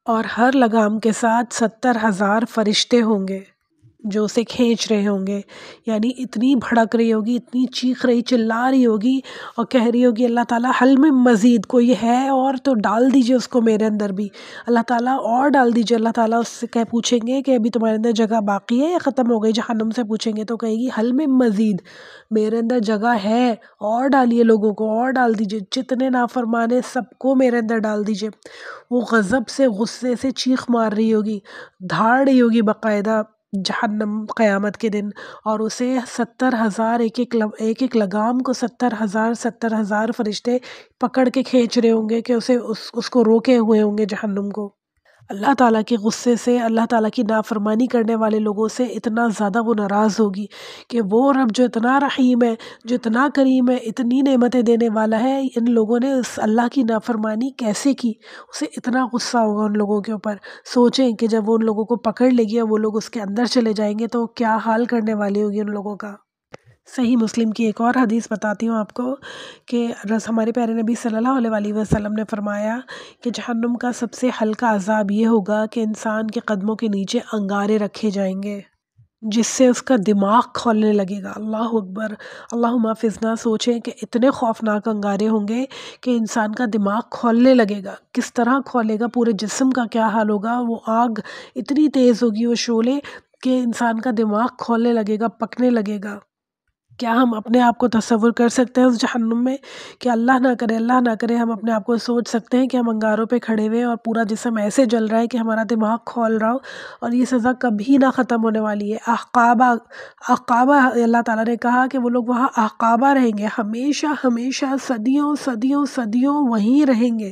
اور ہر لگام کے ساتھ 70,000 فرشتے ہوں گے جو اسے کھینچ رہے ہوں گے، یعنی اتنی بھڑک رہی ہوگی، اتنی چیخ رہی چلا رہی ہوگی اور کہہ رہی ہوگی، اللہ تعالیٰ حل میں مزید کوئی ہے اور تو ڈال دیجئے اس کو میرے اندر بھی، اللہ تعالیٰ اور ڈال دیجئے۔ اللہ تعالیٰ اس سے پوچھیں گے کہ ابھی تمہارے اندر جگہ باقی ہے یا ختم ہو گئی؟ جہنم سے پوچھیں گے تو کہے گی حل میں مزید، میرے اندر جگہ ہے، اور ڈالیے، لوگوں کو اور ڈال دیجئے، جتنے نافرمان ہیں سب کو میرے اندر ڈال دیجئے۔ وہ غضب سے، غصے سے چیخ مار رہی ہوگی، دھاڑ رہی ہوگی باقاعدہ جہنم قیامت کے دن، اور اسے 70,000 ایک لگام کو 70,000 فرشتے پکڑ کے کھینچ رہے ہوں گے کہ اس کو روکے ہوئے ہوں گے جہنم کو۔ اللہ تعالیٰ کے غصے سے، اللہ تعالیٰ کی نافرمانی کرنے والے لوگوں سے اتنا زیادہ وہ ناراض ہوگی کہ وہ رب جو اتنا رحیم ہے، جو اتنا کریم ہے، اتنی نعمتیں دینے والا ہے، ان لوگوں نے اس اللہ کی نافرمانی کیسے کی؟ اسے اتنا غصہ ہوگا ان لوگوں کے اوپر۔ سوچیں کہ جب وہ ان لوگوں کو پکڑ لے گی اور وہ لوگ اس کے اندر چلے جائیں گے تو کیا حال کرنے والی ہوگی ان لوگوں کا۔ صحیح مسلم کی ایک اور حدیث بتاتی ہوں آپ کو کہ ہمارے پیارے نبی صلی اللہ علیہ وسلم نے فرمایا کہ جہنم کا سب سے ہلکا عذاب یہ ہوگا کہ انسان کے قدموں کے نیچے انگارے رکھے جائیں گے، جس سے اس کا دماغ کھولنے لگے گا۔ اللہ اکبر، اللہم حافظنا۔ سوچیں کہ اتنے خوفناک انگارے ہوں گے کہ انسان کا دماغ کھولنے لگے گا۔ کس طرح کھولے گا؟ پورے جسم کا کیا حال ہوگا؟ وہ آگ اتنی تیز ہوگی، وہ شعلے، کہ انسان کا دماغ کھولنے لگے گا، پکنے لگے گا۔ کیا ہم اپنے آپ کو تصور کر سکتے ہیں اس جہنم میں؟ کہ اللہ نہ کرے ہم اپنے آپ کو سوچ سکتے ہیں کہ ہم انگاروں پہ کھڑے ہوئے ہیں اور پورا جسم ایسے جل رہا ہے کہ ہمارا دماغ کھول رہا ہو، اور یہ سزا کبھی نہ ختم ہونے والی ہے۔ احقابہ اللہ تعالیٰ نے کہا کہ وہ لوگ وہاں احقابہ رہیں گے، ہمیشہ ہمیشہ، صدیوں صدیوں صدیوں وہیں رہیں گے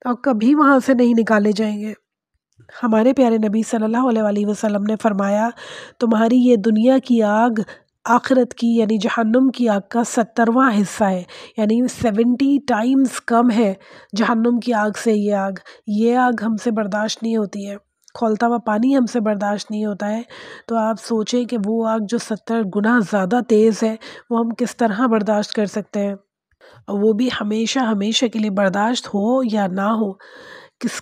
اور کبھی وہاں سے نہیں نکالے جائیں گے۔ ہمارے پیارے نبی صلی اللہ علیہ وسلم نے فرمایا، تمہاری یہ دنیا کی آگ آخرت کی یعنی جہنم کی آگ کا 70واں حصہ ہے، یعنی 70 ٹائمز کم ہے جہنم کی آگ سے۔ یہ آگ ہم سے برداشت نہیں ہوتی ہے، کھولتا ہوا پانی ہم سے برداشت نہیں ہوتا ہے، تو آپ سوچیں کہ وہ آگ جو 70 گنا زیادہ تیز ہے وہ ہم کس طرح برداشت کر سکتے ہیں، اور وہ بھی ہمیشہ ہمیشہ کے لیے برداشت ہو یا نہ ہو۔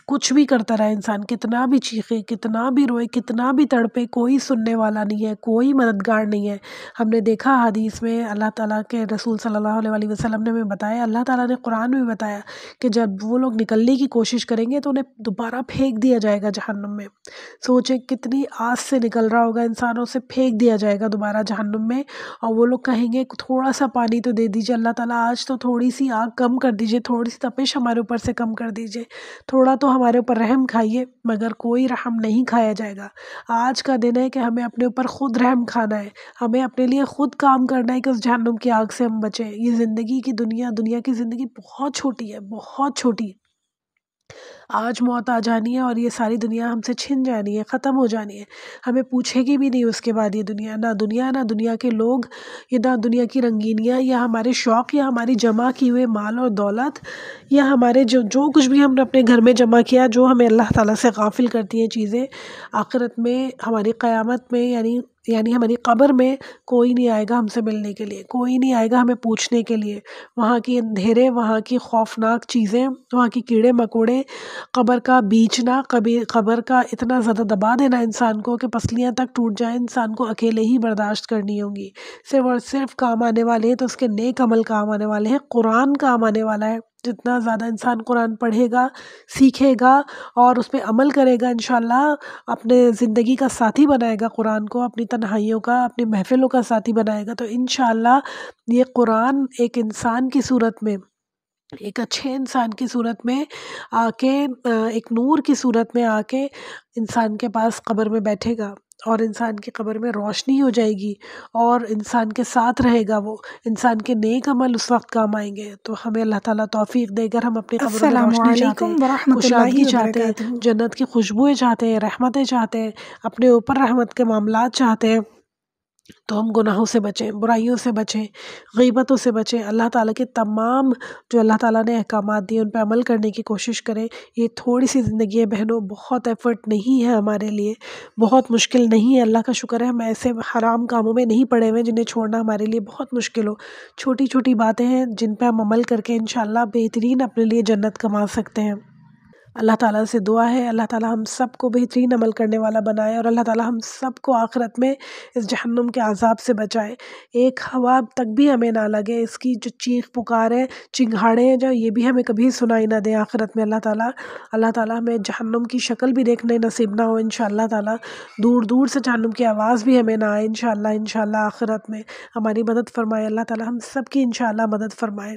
کچھ بھی کرتا رہا انسان، کتنا بھی چیخے، کتنا بھی روئے، کتنا بھی تڑپے، کوئی سننے والا نہیں ہے، کوئی مددگار نہیں ہے۔ ہم نے دیکھا حدیث میں اللہ تعالیٰ کے رسول صلی اللہ علیہ وسلم نے ہمیں بتایا، اللہ تعالیٰ نے قرآن میں بتایا کہ جب وہ لوگ نکلنے کی کوشش کریں گے تو انہیں دوبارہ پھینک دیا جائے گا جہنم میں۔ سوچیں کتنی آس سے نکل رہا ہوگا انسانوں سے، پھینک دیا جائے گا دوبارہ جہنم میں، اور وہ لوگ کہیں گے تھوڑا سا پانی تو دے دیجیے اللہ تعالیٰ، آج تو تھوڑی سی آگ کم کر دیجیے، تھوڑی سی تپش ہمارے اوپر سے کم کر دیجیے، تھوڑا تو ہمارے اوپر رحم کھائیے۔ مگر کوئی رحم نہیں کھایا جائے گا۔ آج کا دن ہے کہ ہمیں اپنے اوپر خود رحم کھانا ہے، ہمیں اپنے لیے خود کام کرنا ہے کہ اس جہنم کی آگ سے ہم بچیں۔ یہ زندگی کی دنیا کی زندگی بہت چھوٹی ہے، بہت چھوٹی۔ آج موت آ جانی ہے اور یہ ساری دنیا ہم سے چھن جانی ہے، ختم ہو جانی ہے، ہمیں پوچھے گی بھی نہیں اس کے بعد یہ دنیا، نہ دنیا کے لوگ، نہ دنیا کی رنگینیاں، یا ہمارے شوق، یا ہماری جمع کی ہوئے مال اور دولت، یا ہمارے جو کچھ بھی ہم نے اپنے گھر میں جمع کیا، جو ہمیں اللہ تعالیٰ سے غافل کرتی ہیں چیزیں، آخرت میں ہماری قیامت میں یعنی ہماری قبر میں کوئی نہیں آئے گا ہم سے ملنے کے لیے، کوئی نہیں آئے گا ہمیں پوچھنے کے لیے۔ وہاں کی اندھیرے، وہاں کی خوفناک چیزیں، وہاں کی کیڑے مکوڑے، قبر کا بیچنا، قبر کا اتنا زیادہ دبا دینا انسان کو کہ پسلیاں تک ٹوٹ جائیں، انسان کو اکیلے ہی برداشت کرنی ہوں گی۔ صرف اور صرف کام آنے والے ہیں تو اس کے نیک عمل کام آنے والے ہیں، قرآن کام آنے والا ہے۔ جتنا زیادہ انسان قرآن پڑھے گا، سیکھے گا اور اس پہ عمل کرے گا، انشاءاللہ اپنے زندگی کا ساتھی بنائے گا قرآن کو، اپنی تنہائیوں کا، اپنی محفلوں کا ساتھی بنائے گا، تو انشاءاللہ یہ قرآن ایک انسان کی صورت میں، ایک اچھے انسان کی صورت میں آ کے، ایک نور کی صورت میں آ کے انسان کے پاس قبر میں بیٹھے گا، اور انسان کی قبر میں روشنی ہو جائے گی، اور انسان کے ساتھ رہے گا، وہ انسان کے نیک عمل اس وقت کام آئیں گے۔ تو ہمیں اللہ تعالیٰ توفیق دے، اگر ہم اپنی قبروں میں
السلام
روشنی چاہتے
علیکم
ہیں،
ورحمۃ اللہ
کشادگی چاہتے ہیں،
وبرکاتہ۔
جنت کی خوشبوئیں چاہتے ہیں، رحمتیں چاہتے ہیں، اپنے اوپر رحمت کے معاملات چاہتے ہیں، تو ہم گناہوں سے بچیں، برائیوں سے بچیں، غیبتوں سے بچیں، اللہ تعالیٰ کے تمام جو اللہ تعالیٰ نے احکامات دیے ان پہ عمل کرنے کی کوشش کریں۔ یہ تھوڑی سی زندگی ہے بہنوں، بہت ایفرٹ نہیں ہے ہمارے لیے، بہت مشکل نہیں ہے، اللہ کا شکر ہے ہم ایسے حرام کاموں میں نہیں پڑے ہوئے جنہیں چھوڑنا ہمارے لیے بہت مشکل ہو۔ چھوٹی چھوٹی باتیں ہیں جن پہ ہم عمل کر کے انشاءاللہ بہترین اپنے لیے جنت کما سکتے ہیں۔ اللہ تعالیٰ سے دعا ہے اللہ تعالیٰ ہم سب کو بہترین عمل کرنے والا بنائے، اور اللہ تعالیٰ ہم سب کو آخرت میں اس جہنم کے عذاب سے بچائے۔ ایک ہوا تک بھی ہمیں نہ لگے، اس کی جو چیخ پکار ہے، چنگھاڑے ہیں جو، یہ بھی ہمیں کبھی سنائی نہ دیں آخرت میں۔ اللہ تعالیٰ ہمیں جہنم کی شکل بھی دیکھنے نصیب نہ ہو انشاءاللہ تعالیٰ، دور دور سے جہنم کی آواز بھی ہمیں نہ آئے انشاءاللہ آخرت میں ہماری مدد فرمائے اللہ تعالیٰ، ہم سب کی انشاءاللہ مدد فرمائے۔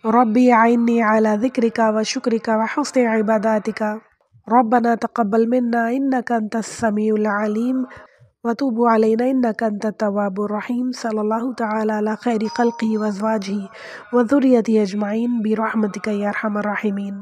ربی اعنی علی ذکرک و شکرک و حسن عباداتک، ربنا تقبل منا انک انت السمیع العلیم وتوب علینا انک انت التواب الرحیم۔ صلی اللہ تعالی علی خیر خلقہ و ازواجہ و ذریتہ اجمعین برحمتک یا ارحم الراحمین۔